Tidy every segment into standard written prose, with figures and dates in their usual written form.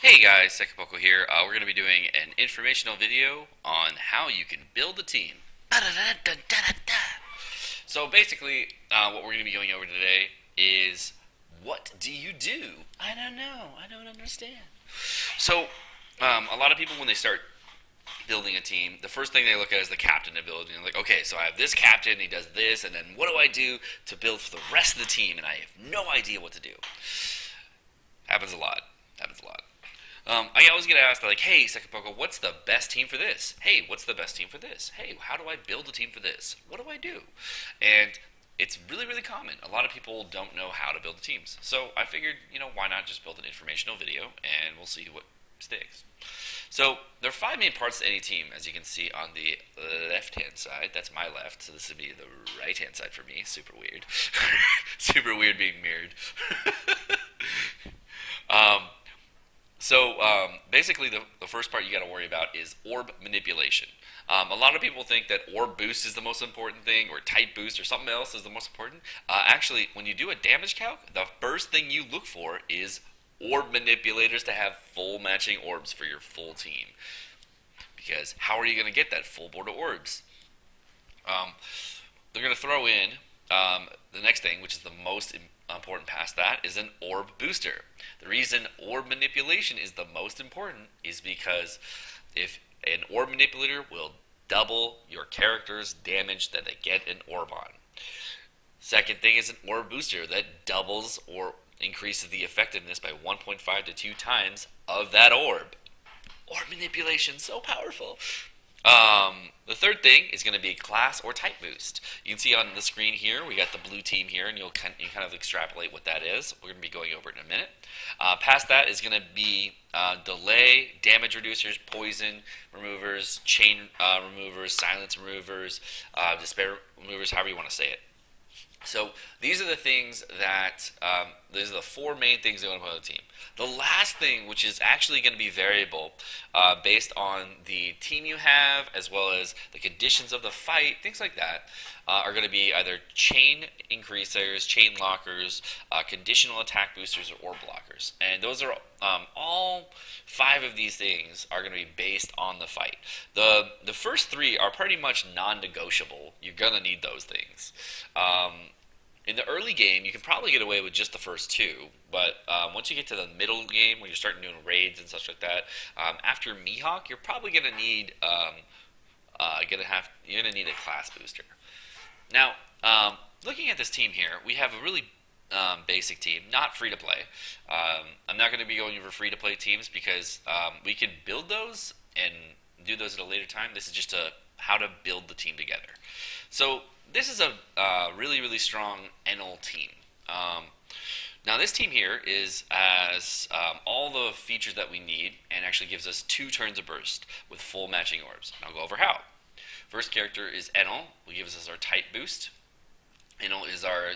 Hey guys, Sekapoko here. We're going to be doing an informational video on how you can build a team. So basically, what we're going to be going over today is what do you do? I don't know. I don't understand. So, a lot of people when they start building a team, the first thing they look at is the captain ability. And they're like, okay, so I have this captain, he does this, and then what do I do to build for the rest of the team? And I have no idea what to do. Happens a lot. Happens a lot. I always get asked, like, hey, Sekapoko, what's the best team for this? Hey, what's the best team for this? Hey, how do I build a team for this? What do I do? And it's really, really common. A lot of people don't know how to build teams. So I figured, why not just build an informational video and we'll see what sticks. So there are 5 main parts to any team, as you can see on the left-hand side. That's my left, so this would be the right-hand side for me. Super weird. Super weird being mirrored. Basically, the first part you got to worry about is orb manipulation. A lot of people think that orb boost is the most important thing, or type boost, or something else is the most important. Actually, when you do a damage calc, the first thing you look for is orb manipulators to have full matching orbs for your full team. Because how are you going to get that full board of orbs? They're going to throw in the next thing, which is the most important past that, is an orb booster. The reason orb manipulation is the most important is because if an orb manipulator will double your character's damage that they get an orb on. Second thing is an orb booster that doubles or increases the effectiveness by 1.5 to 2 times of that orb. Orb manipulation, so powerful. The third thing is going to be class or type boost. You can see on the screen here, we got the blue team here, and you kind of extrapolate what that is. We're going to be going over it in a minute. Past that is going to be delay, damage reducers, poison removers, chain removers, silence removers, despair removers, however you want to say it. So these are the things that, these are the 4 main things they want to put on the team. The last thing, which is actually going to be variable based on the team you have, as well as the conditions of the fight, things like that, are going to be either chain increasers, chain lockers, conditional attack boosters, or orb blockers. And those are all 5 of these things are going to be based on the fight. The first 3 are pretty much non-negotiable. You're going to need those things. In the early game, you can probably get away with just the first 2, but once you get to the middle game, when you're starting doing raids and such like that, after Mihawk, you're probably going to need you're going to need a class booster. Now, looking at this team here, we have a really basic team, not free to play. I'm not going to be going over free to play teams because we could build those and do those at a later time. This is just how to build the team together. So this is a really, really strong NL team. Now this team here has all the features that we need and actually gives us 2 turns of burst with full matching orbs. And I'll go over how. First character is Enel, who gives us our type boost. Enel is our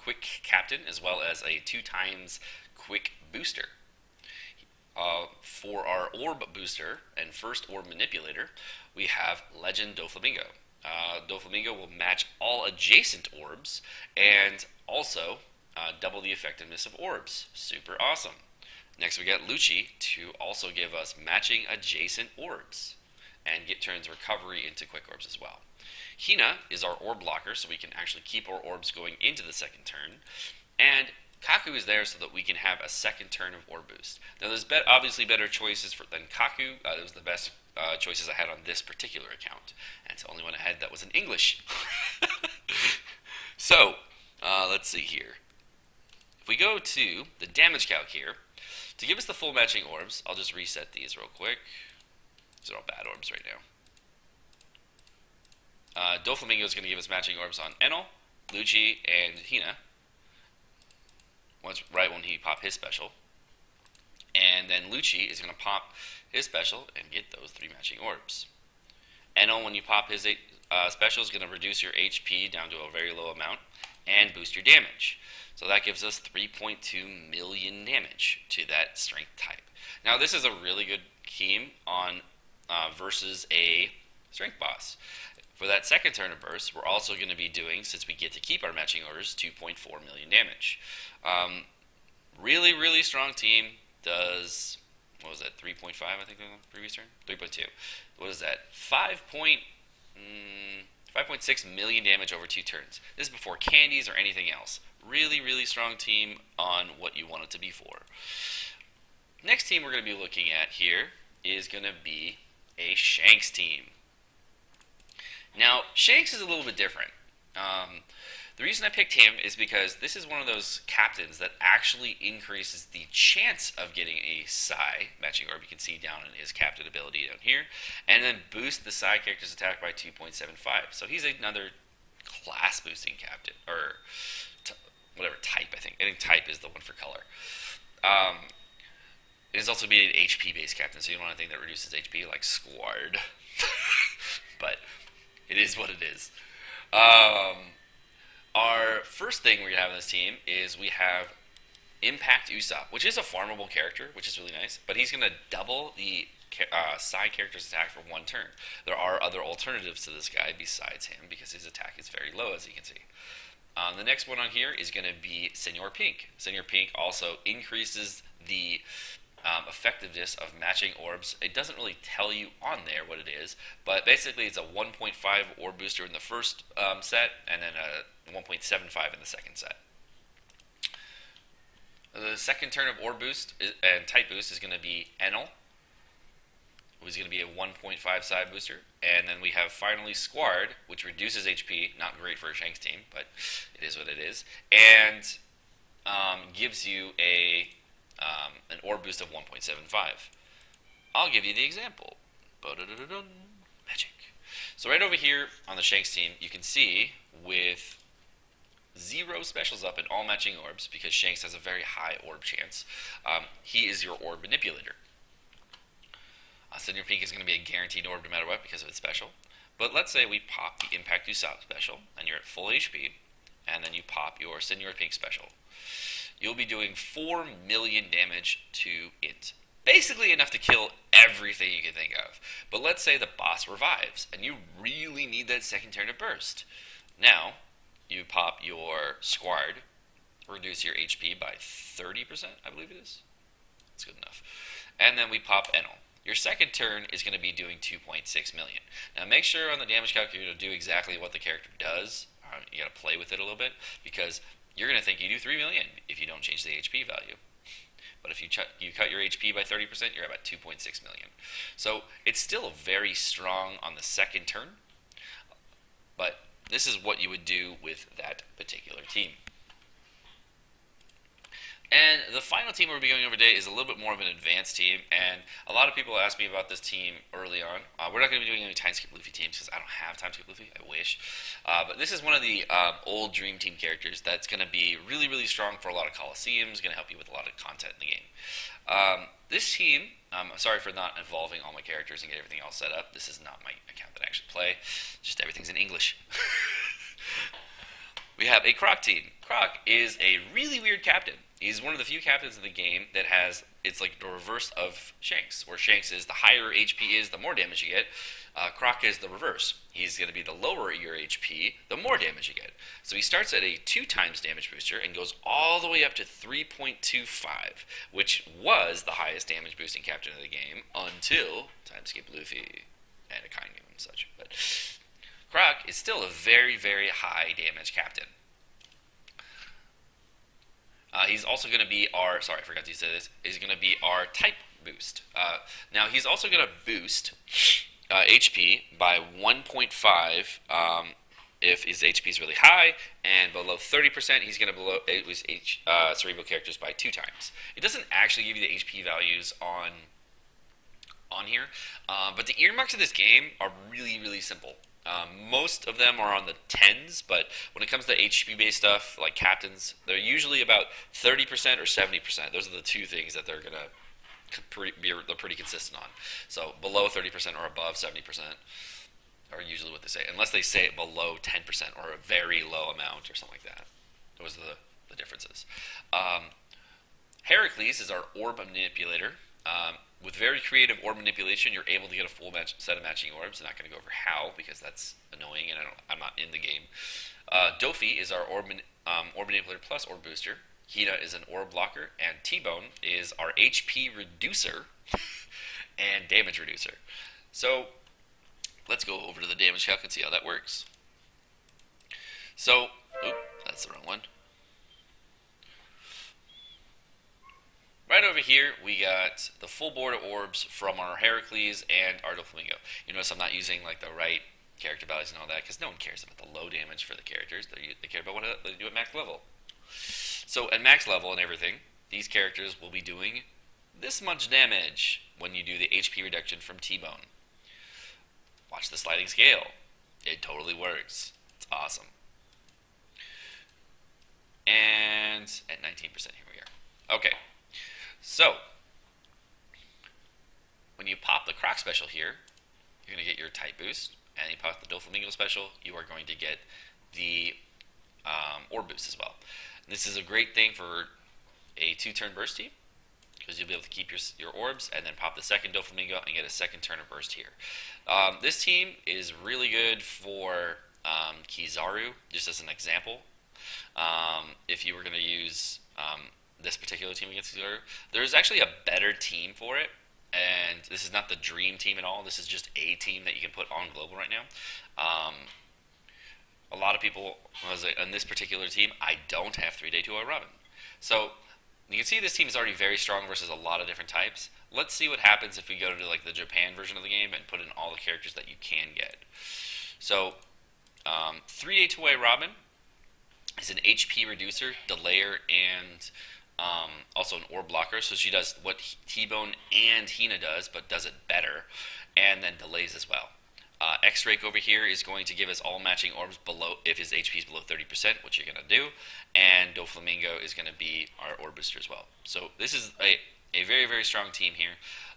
quick captain as well as a 2 times quick booster. For our orb booster and first orb manipulator, we have Legend Doflamingo. Doflamingo will match all adjacent orbs and also double the effectiveness of orbs. Super awesome. Next we got Lucci to also give us matching adjacent orbs and get turns recovery into quick orbs as well. Hina is our orb blocker, so we can actually keep our orbs going into the second turn. And Kaku is there so that we can have a second turn of orb boost. Now there's obviously better choices than Kaku. It was the best choices I had on this particular account. And it's the only one I had that was in English. So, let's see here. If we go to the damage calc here, to give us the full matching orbs, I'll just reset these real quick. These are all bad orbs right now. Doflamingo is going to give us matching orbs on Enel, Lucci, and Hina. Right when he pop his special. And then Lucci is going to pop his special and get those 3 matching orbs. Enel, when you pop his special, is going to reduce your HP down to a very low amount and boost your damage. So that gives us 3.2 million damage to that strength type. Now this is a really good team on versus a strength boss. For that second turn of burst, we're also going to be doing, since we get to keep our matching orders, 2.4 million damage. Really, really strong team. Does what was that, 3.5, I think, on the previous turn? 3.2. What is that? 5.6 million damage over 2 turns. This is before candies or anything else. Really, really strong team on what you want it to be for. Next team we're going to be looking at here is going to be a Shanks team. Now, Shanks is a little bit different. The reason I picked him is because this is one of those captains that actually increases the chance of getting a Psi matching orb. You can see down in his captain ability down here, and then boost the Psi character's attack by 2.75. So he's another class boosting captain, or whatever type. I think type is the one for color. It is also be an HP based captain, so you don't want anything that reduces HP like Squard. But it is what it is. Our first thing we're going to have on this team is we have Impact Usopp, which is a farmable character, which is really nice, but he's going to double the Psi character's attack for 1 turn. There are other alternatives to this guy besides him, because his attack is very low, as you can see. The next one on here is going to be Senor Pink. Senor Pink also increases the effectiveness of matching orbs. It doesn't really tell you on there what it is, but basically it's a 1.5 orb booster in the first set, and then a 1.75 in the second set. The second turn of orb boost and type boost is going to be Enel, who's going to be a 1.5 side booster, and then we have finally Squard, which reduces HP, not great for a Shanks team, but it is what it is, and gives you an orb boost of 1.75. I'll give you the example. Magic. So right over here on the Shanks team, you can see with 0 specials up in all matching orbs, because Shanks has a very high orb chance, he is your orb manipulator. Senor Pink is going to be a guaranteed orb no matter what because of its special. But let's say we pop the Impact Usopp special, and you're at full HP, and then you pop your Senor Pink special. You'll be doing 4 million damage to it. Basically enough to kill everything you can think of. But let's say the boss revives, and you really need that second turn of burst. Now, you pop your Squard, reduce your HP by 30%, I believe it is. That's good enough. And then we pop Enel. Your second turn is going to be doing 2.6 million. Now make sure on the damage calculator to do exactly what the character does. You got to play with it a little bit, because you're going to think you do 3 million if you don't change the HP value. But if you cut your HP by 30%, you're about 2.6 million. So it's still very strong on the second turn, but this is what you would do with that particular team. And the final team we'll be going over today is a little bit more of an advanced team, and a lot of people asked me about this team early on. We're not going to be doing any Time Skip Luffy teams because I don't have Time Skip Luffy. I wish. But this is one of the old Dream Team characters that's going to be really, really strong for a lot of Coliseums, going to help you with a lot of content in the game. This team, sorry for not involving all my characters and get everything all set up. This is not my account that I actually play. Just everything's in English. We have a Croc team. Croc is a really weird captain. He's one of the few captains in the game that has, it's like the reverse of Shanks, where Shanks is the higher HP is, the more damage you get. Croc is the reverse. He's going to be the lower your HP, the more damage you get. So he starts at a 2 times damage booster and goes all the way up to 3.25, which was the highest damage boosting captain of the game until Time Skip Luffy and a kind game and such. But Croc is still a very, very high damage captain. He's also going to be our, sorry, I forgot to say this, he's going to be our type boost. Now, he's also going to boost HP by 1.5 if his HP is really high, and below 30%, he's going to blow his cerebral characters by 2 times. It doesn't actually give you the HP values on here, but the earmarks of this game are really, really simple. Most of them are on the 10s, but when it comes to HP-based stuff, like captains, they're usually about 30% or 70%. Those are the 2 things that they're going to they're pretty consistent on. So below 30% or above 70% are usually what they say, unless they say below 10% or a very low amount or something like that. Those are the differences. Heracles is our orb manipulator. With very creative orb manipulation, you're able to get a full set of matching orbs. I'm not going to go over how, because that's annoying, and I'm not in the game. Dofi is our orb manipulator plus orb booster. Hina is an orb blocker, and T-Bone is our HP reducer. and damage reducer. So let's go over to the damage calc and see how that works. So, that's the wrong one. Right over here, we got the full board of orbs from our Heracles and our Doflamingo. You notice I'm not using like the right character values and all that because no one cares about the low damage for the characters. They care about what they do at max level. So at max level and everything, these characters will be doing this much damage when you do the HP reduction from T-Bone. Watch the sliding scale. It totally works. It's awesome. And at 19%, here we are. Okay. So, when you pop the Croc special here, you're going to get your type boost, and you pop the Doflamingo special, you are going to get the Orb boost as well. And this is a great thing for a 2-turn burst team, because you'll be able to keep your orbs, and then pop the second Doflamingo and get a second turn of burst here. This team is really good for Kizaru, just as an example. If you were going to use this particular team against Kizaru, there's actually a better team for it, and this is not the dream team at all. This is just a team that you can put on global right now. A lot of people, on this particular team, I don't have 3-day 2-hour Robin. So you can see this team is already very strong versus a lot of different types. Let's see what happens if we go to like the Japan version of the game and put in all the characters that you can get. So 3-day 2-way Robin is an HP reducer, delayer, and also an orb blocker. So she does what T-Bone and Hina does, but does it better, and then delays as well. X-Drake over here is going to give us all matching orbs below if his HP is below 30%, which you're going to do, and Doflamingo is going to be our orb booster as well. So this is a very, very strong team here.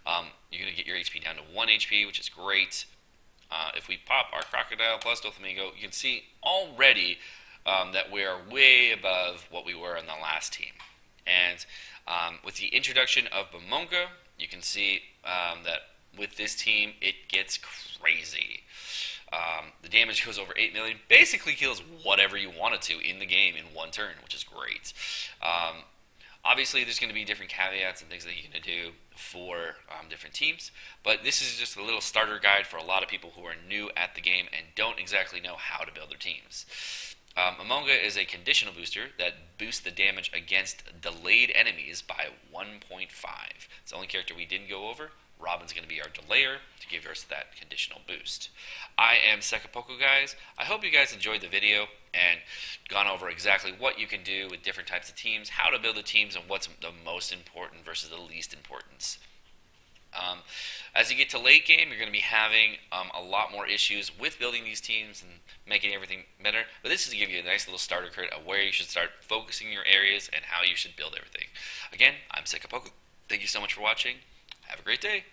You're going to get your HP down to 1 HP, which is great. If we pop our Crocodile plus Doflamingo, you can see already that we are way above what we were on the last team. And with the introduction of Bamonga, you can see that with this team, it gets crazy. The damage goes over 8 million, basically kills whatever you want it to in the game in one turn, which is great. Obviously, there's going to be different caveats and things that you're going to do for different teams, but this is just a little starter guide for a lot of people who are new at the game and don't exactly know how to build their teams. Amonga is a conditional booster that boosts the damage against delayed enemies by 1.5. It's the only character we didn't go over. Robin's going to be our delayer to give us that conditional boost. I am Sekapoko, guys. I hope you guys enjoyed the video and gone over exactly what you can do with different types of teams, how to build the teams, and what's the most important versus the least importance. As you get to late game, you're going to be having a lot more issues with building these teams and making everything better. But this is to give you a nice little starter kit of where you should start focusing your areas and how you should build everything. Again, I'm Sekapoko. Thank you so much for watching. Have a great day.